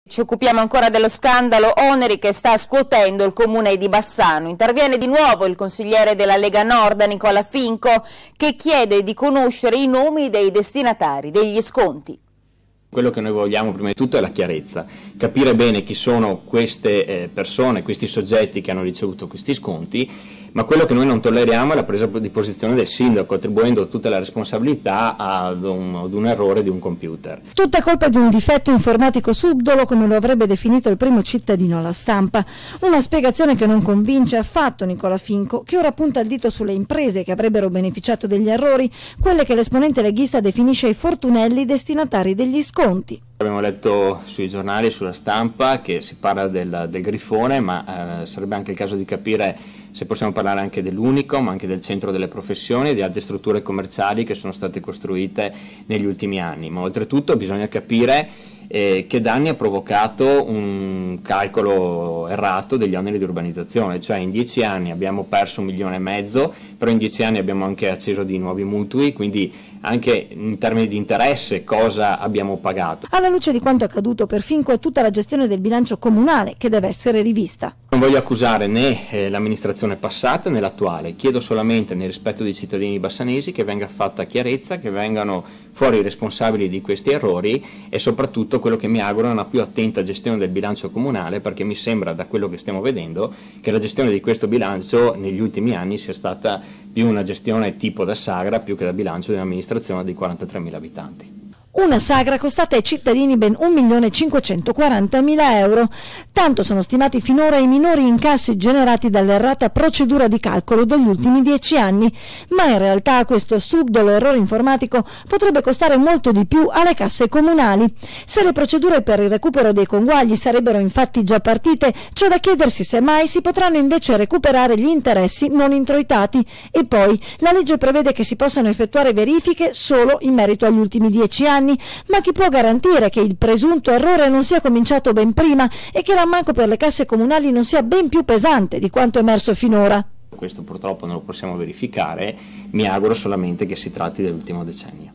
Ci occupiamo ancora dello scandalo oneri che sta scuotendo il comune di Bassano. Interviene di nuovo il consigliere della Lega Nord, Nicola Finco, che chiede di conoscere i nomi dei destinatari degli sconti. Quello che noi vogliamo prima di tutto è la chiarezza, capire bene chi sono queste persone, questi soggetti che hanno ricevuto questi sconti, ma quello che noi non tolleriamo è la presa di posizione del sindaco, attribuendo tutta la responsabilità ad un errore di un computer. Tutta colpa di un difetto informatico subdolo, come lo avrebbe definito il primo cittadino alla stampa. Una spiegazione che non convince affatto Nicola Finco, che ora punta il dito sulle imprese che avrebbero beneficiato degli errori, quelle che l'esponente leghista definisce i fortunelli destinatari degli sconti. Abbiamo letto sui giornali e sulla stampa che si parla del Grifone, ma sarebbe anche il caso di capire se possiamo parlare anche dell'Unicom, anche del Centro delle Professioni e di altre strutture commerciali che sono state costruite negli ultimi anni. Ma oltretutto bisogna capire che danni ha provocato un calcolo errato degli oneri di urbanizzazione, cioè in 10 anni abbiamo perso 1,5 milioni, però in 10 anni abbiamo anche acceso di nuovi mutui, quindi anche in termini di interesse cosa abbiamo pagato. Alla luce di quanto accaduto, per Finco è tutta la gestione del bilancio comunale che deve essere rivista. Non voglio accusare né l'amministrazione passata né l'attuale, chiedo solamente nel rispetto dei cittadini bassanesi che venga fatta chiarezza, che vengano fuori i responsabili di questi errori e soprattutto quello che mi auguro è una più attenta gestione del bilancio comunale, perché mi sembra da quello che stiamo vedendo che la gestione di questo bilancio negli ultimi anni sia stata più una gestione tipo da sagra più che da bilancio di un'amministrazione di 43.000 abitanti. Una sagra costata ai cittadini ben 1.540.000 euro. Tanto sono stimati finora i minori incassi generati dall'errata procedura di calcolo degli ultimi 10 anni, ma in realtà questo subdolo errore informatico potrebbe costare molto di più alle casse comunali. Se le procedure per il recupero dei conguagli sarebbero infatti già partite, c'è da chiedersi se mai si potranno invece recuperare gli interessi non introitati. E poi la legge prevede che si possano effettuare verifiche solo in merito agli ultimi 10 anni. Ma chi può garantire che il presunto errore non sia cominciato ben prima e che l'ammanco per le casse comunali non sia ben più pesante di quanto emerso finora? Questo purtroppo non lo possiamo verificare, mi auguro solamente che si tratti dell'ultimo decennio.